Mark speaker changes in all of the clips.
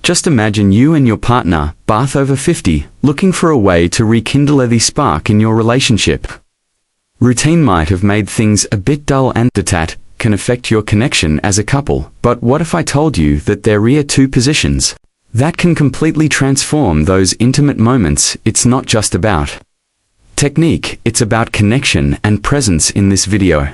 Speaker 1: Just imagine you and your partner, bath over 50, looking for a way to rekindle the spark in your relationship. Routine might have made things a bit dull, and that can affect your connection as a couple. But what if I told you that there are two positions that can completely transform those intimate moments? It's not just about technique, it's about connection and presence. In this video,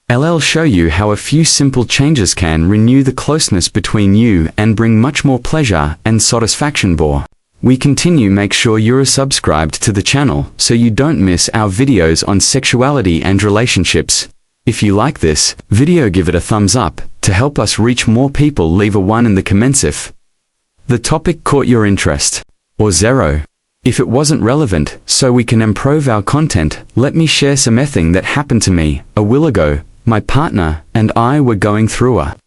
Speaker 1: I'll show you how a few simple changes can renew the closeness between you and bring much more pleasure and satisfaction. Before we continue, make sure you're subscribed to the channel so you don't miss our videos on sexuality and relationships. If you like this video, give it a thumbs up to help us reach more people. Leave a 1 in the comments if the topic caught your interest, or 0 if it wasn't relevant, so we can improve our content. Let me share something that happened to me a while ago. My partner and I were going through a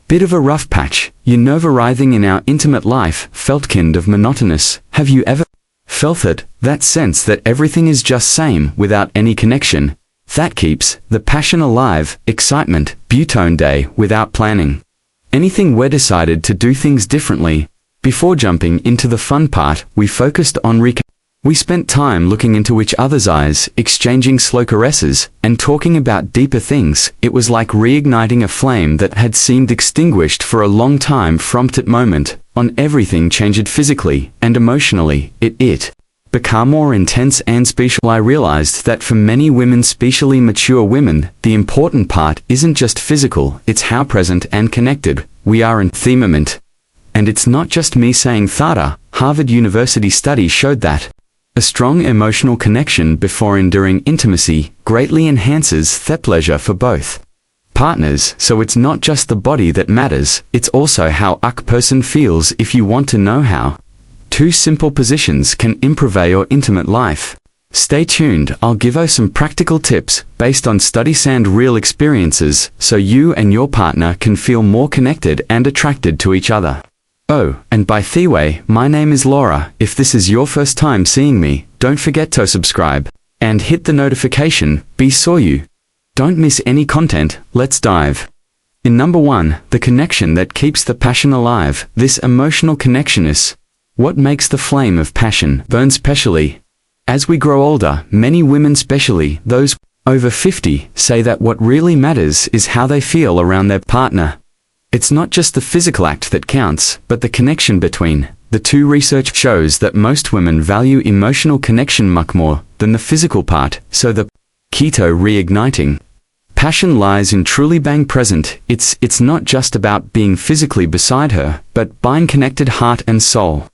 Speaker 1: bit of a rough patch. Arriving in our intimate life felt kind of monotonous. Have you ever felt it? That sense that everything is just same without any connection. That keeps the passion alive. Excitement, Butone Day without planning anything. We decided to do things differently. Before jumping into the fun part, we focused on we spent time looking into each other's eyes, exchanging slow caresses, and talking about deeper things. It was like reigniting a flame that had seemed extinguished for a long time. From that moment on, everything changed physically and emotionally. It became more intense and special. I realized that for many women, especially mature women, the important part isn't just physical, it's how present and connected we are in the moment. And it's not just me saying that. Harvard University study showed that a strong emotional connection before and during intimacy greatly enhances the pleasure for both partners. So it's not just the body that matters, it's also how a person feels. If you want to know how 2 simple positions can improve your intimate life, stay tuned. I'll give you some practical tips based on studies and real experiences, so you and your partner can feel more connected and attracted to each other. Oh, and by the way, my name is Laura. If this is your first time seeing me, don't forget to subscribe and hit the notification bell so you don't miss any content. Let's dive in. Number 1, the connection that keeps the passion alive. This emotional connection is what makes the flame of passion burn. Especially as we grow older, many women, especially those over 50, say that what really matters is how they feel around their partner. It's not just the physical act that counts, but the connection between the two. Research shows that most women value emotional connection much more than the physical part, so the key to reigniting passion lies in truly being present. It's not just about being physically beside her, but being connected heart and soul.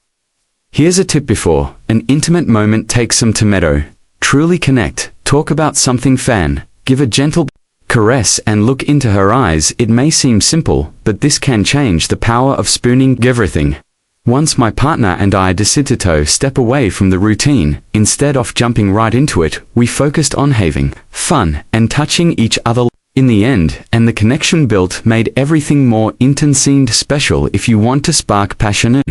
Speaker 1: Here's a tip before an intimate moment: take some tomato. Truly connect, talk about something fun, give a gentle caress and look into her eyes. It may seem simple, but this can change the power of spooning everything. Once my partner and I decided to step away from the routine. Instead of jumping right into it, we focused on having fun and touching each other in the end, and the connection built made everything more intense and special. If you want to spark passion,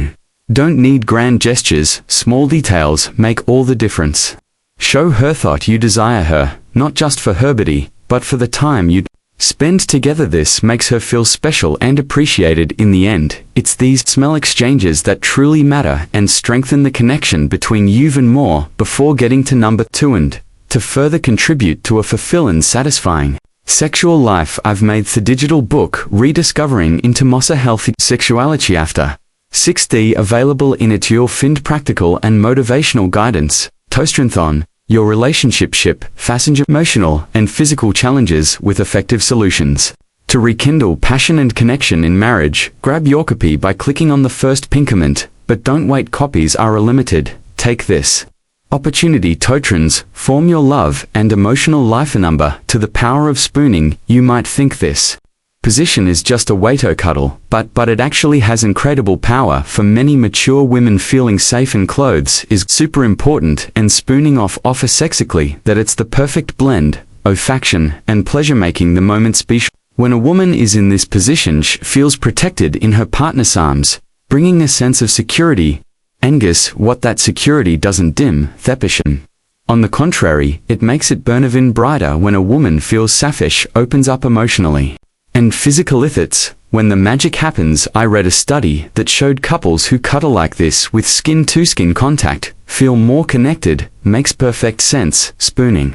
Speaker 1: don't need grand gestures, small details make all the difference. Show her that you desire her, not just for her body, but for the time you'd spend together. This makes her feel special and appreciated. In the end, it's these small exchanges that truly matter and strengthen the connection between you even more. Before getting to number 2, and to further contribute to a fulfilling, satisfying sexual life, I've made the digital book Rediscovering Intimacy Healthy Sexuality After 60 available in it. You'll find practical and motivational guidance to strengthen your relationship, fasten emotional and physical challenges with effective solutions. To rekindle passion and connection in marriage, grab your copy by clicking on the first pin comment, but don't wait, copies are limited. Take this opportunity to transform your love and emotional life. Number 2, the power of spooning. You might think this position is just a way to cuddle, but it actually has incredible power. For many mature women, feeling safe in clothes is super important, and spooning offers sexically that it's the perfect blend of affection and pleasure, making the moment special. When a woman is in this position, she feels protected in her partner's arms, bringing a sense of security. And guess what? That security doesn't dim the passion. On the contrary, it makes it burn even brighter. When a woman feels safe, opens up emotionally and physical. It's when the magic happens. I read a study that showed couples who cuddle like this with skin-to-skin contact feel more connected. Makes perfect sense. Spooning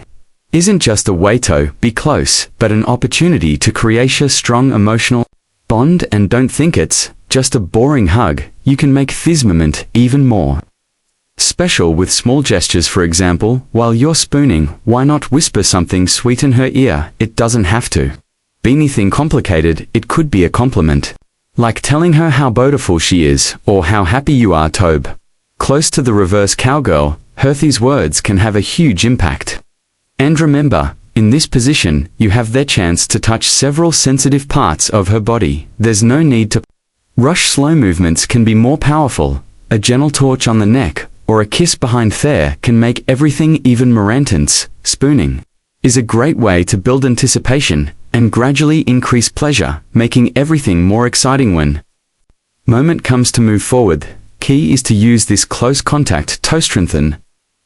Speaker 1: isn't just a way to be close, but an opportunity to create a strong emotional bond. And don't think it's just a boring hug. You can make this moment even more special with small gestures. For example, while you're spooning, why not whisper something sweet in her ear? It doesn't have to be anything complicated. It could be a compliment, like telling her how beautiful she is, or how happy you are, Tobe. Close to the reverse cowgirl, these words can have a huge impact. And remember, in this position, you have the chance to touch several sensitive parts of her body. There's no need to rush. Slow movements can be more powerful. A gentle touch on the neck, or a kiss behind there, can make everything even more intense. Spooning is a great way to build anticipation and gradually increase pleasure, making everything more exciting when moment comes to move forward. Key is to use this close contact to strengthen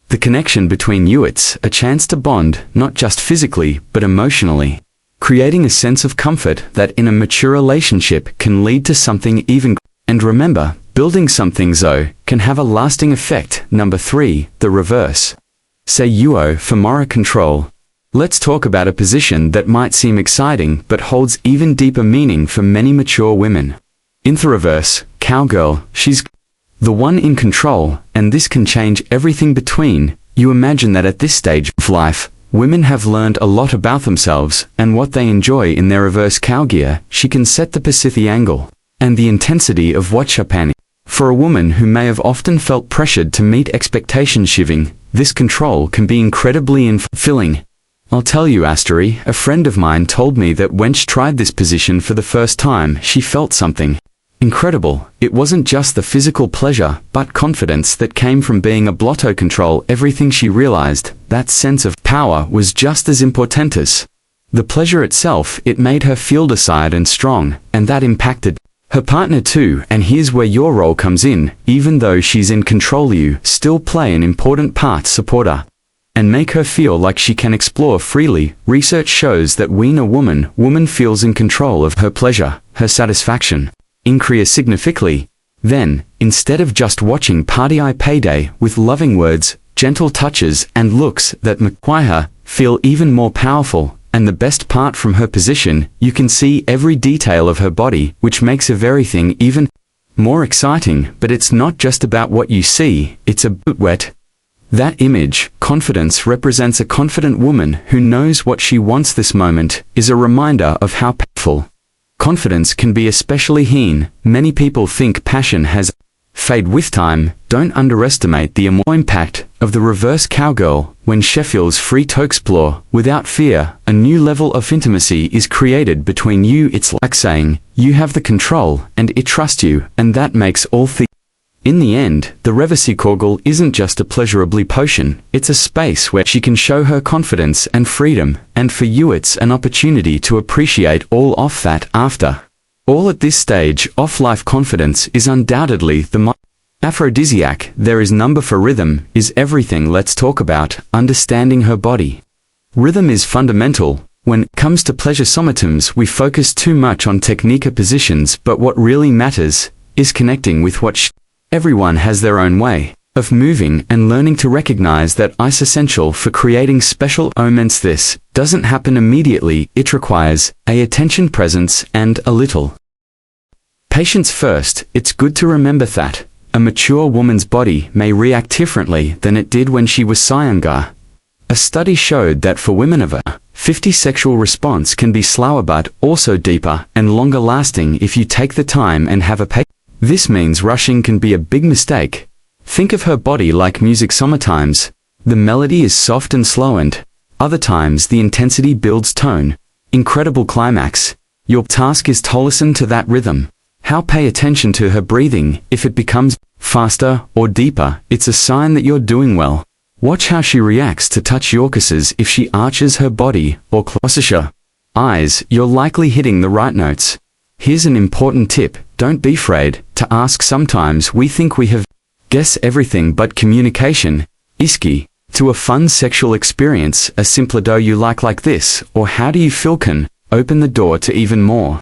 Speaker 1: the connection between you. It's a chance to bond, not just physically, but emotionally, creating a sense of comfort that in a mature relationship can lead to something even. And remember, building something so can have a lasting effect. Number 3, the reverse. Say UO for moral control. Let's talk about a position that might seem exciting but holds even deeper meaning for many mature women. In the reverse cowgirl, she's the one in control, and this can change everything between you. Imagine that at this stage of life, women have learned a lot about themselves and what they enjoy in their reverse cowgear. She can set the Pacific angle and the intensity of what Chopin. For a woman who may have often felt pressured to meet expectations, shiving, this control can be incredibly fulfilling. I'll tell you a story. A friend of mine told me that when she tried this position for the first time, she felt something incredible. It wasn't just the physical pleasure, but confidence that came from being able to control everything. She realized that sense of power was just as important as the pleasure itself. It made her feel decided and strong, and that impacted her partner too. And here's where your role comes in. Even though she's in control, you still play an important part. Support her and make her feel like she can explore freely. Research shows that when a woman feels in control of her pleasure, her satisfaction increase significantly. Then, instead of just watching party payday with loving words, gentle touches, and looks that make her feel even more powerful. And the best part, from her position, you can see every detail of her body, which makes everything even more exciting. But it's not just about what you see, it's a bit wet. That image, confidence, represents a confident woman who knows what she wants. This moment is a reminder of how powerful confidence can be, especially when many people think passion has fade with time. Don't underestimate the impact of the reverse cowgirl. When she feels free to explore without fear, a new level of intimacy is created between you. It's like saying, you have the control, and it trusts you, and that makes all things. In the end, the reverse cowgirl isn't just a pleasurably potion, it's a space where she can show her confidence and freedom, and for you it's an opportunity to appreciate all of that. After all, at this stage of life, confidence is undoubtedly the aphrodisiac there is. Number 4, rhythm is everything. Let's talk about understanding her body. Rhythm is fundamental. When it comes to pleasure, sometimes we focus too much on technique positions, but what really matters is connecting with what everyone has their own way of moving, and learning to recognize that is essential for creating special moments. This doesn't happen immediately. It requires attention, presence, and a little patience. First, it's good to remember that a mature woman's body may react differently than it did when she was younger. A study showed that for women over 50, sexual response can be slower but also deeper and longer lasting if you take the time and have a patience. This means rushing can be a big mistake. Think of her body like music. Sometimes the melody is soft and slow, and other times the intensity builds tone. Incredible climax. Your task is to listen to that rhythm. How pay attention to her breathing. If it becomes faster or deeper, it's a sign that you're doing well. Watch how she reacts to touch your kisses. If she arches her body or closes her eyes, you're likely hitting the right notes. Here's an important tip. Don't be afraid to ask. Sometimes we think we have guessed everything, but communication is key to a fun sexual experience. A simpler "do you like this?" or "how do you feel?" can open the door to even more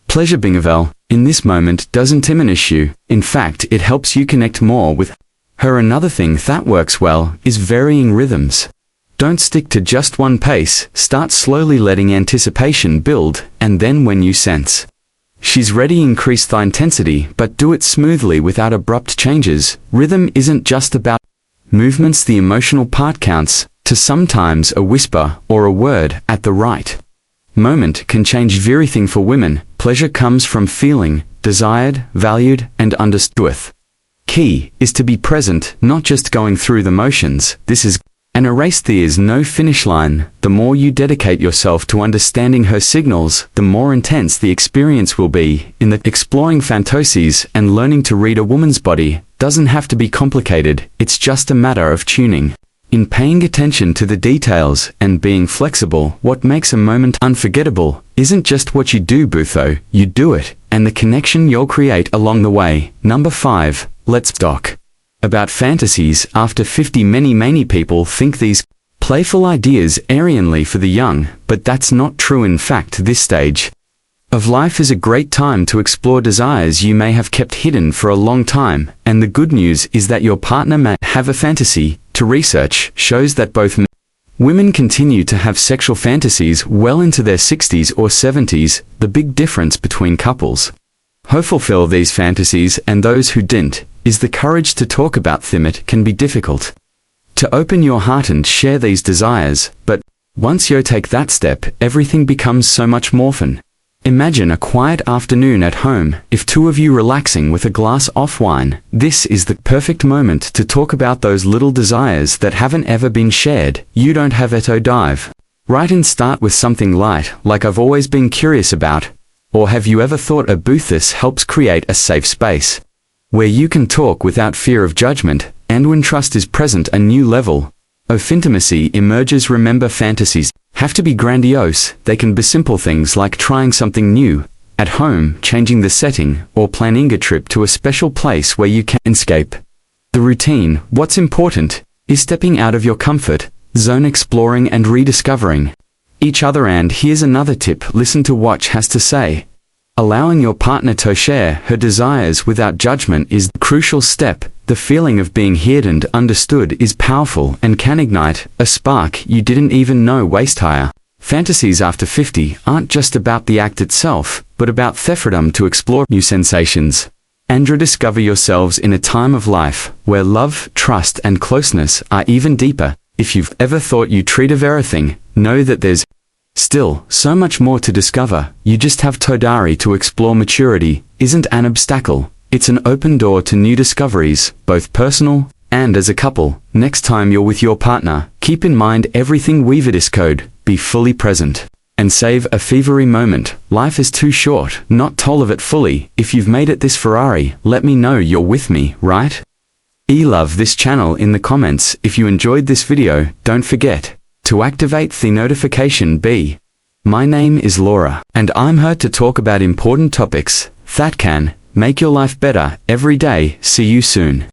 Speaker 1: Pleasure bingavel, in this moment doesn't diminish you. In fact, it helps you connect more with her. Another thing that works well is varying rhythms. Don't stick to just one pace, start slowly letting anticipation build, and then when you sense she's ready, increase the intensity, but do it smoothly without abrupt changes. Rhythm isn't just about movements, the emotional part counts, to sometimes a whisper or a word at the right moment can change everything for women. Pleasure comes from feeling desired, valued, and understood. Key is to be present, not just going through the motions. This is an erase. There is no finish line. The more you dedicate yourself to understanding her signals, the more intense the experience will be. In the exploring fantasies and learning to read a woman's body doesn't have to be complicated. It's just a matter of tuning in, paying attention to the details, and being flexible. What makes a moment unforgettable isn't just what you do, Butho, you do it, and the connection you'll create along the way. Number 5, let's talk about fantasies after 50. Many people think these playful ideas Arianly for the young, but that's not true. In fact, this stage of life is a great time to explore desires you may have kept hidden for a long time, and the good news is that your partner may have a fantasy. To research shows that both women continue to have sexual fantasies well into their 60s or 70s. The big difference between couples who fulfill these fantasies and those who didn't is the courage to talk about them. It can be difficult to open your heart and share these desires, but once you take that step, everything becomes so much more fun. Imagine a quiet afternoon at home, if two of you relaxing with a glass of wine. This is the perfect moment to talk about those little desires that haven't ever been shared. You don't have to dive right in. Start with something light, like I've always been curious about, or have you ever thought a booth? This helps create a safe space where you can talk without fear of judgment, and when trust is present, a new level of intimacy emerges. Remember, fantasies have to be grandiose. They can be simple things like trying something new at home, changing the setting, or planning a trip to a special place where you can escape the routine. What's important is stepping out of your comfort zone, exploring and rediscovering each other. And here's another tip: listen to what she has to say. Allowing your partner to share her desires without judgment is the crucial step. The feeling of being heard and understood is powerful and can ignite a spark you didn't even know waste higher. Fantasies after 50 aren't just about the act itself, but about the freedom to explore new sensations and rediscover yourselves in a time of life where love, trust, and closeness are even deeper. If you've ever thought you treated everything, know that there's still so much more to discover. You just have Todari to explore. Maturity isn't an obstacle, it's an open door to new discoveries, both personal and as a couple. Next time you're with your partner, keep in mind everything we've discode. Be fully present and save a fevery moment. Life is too short not to live it fully. If you've made it this Ferrari, let me know you're with me, right? Love this channel in the comments. If you enjoyed this video, don't forget to activate the notification bell. My name is Laura, and I'm here to talk about important topics that can make your life better every day. See you soon.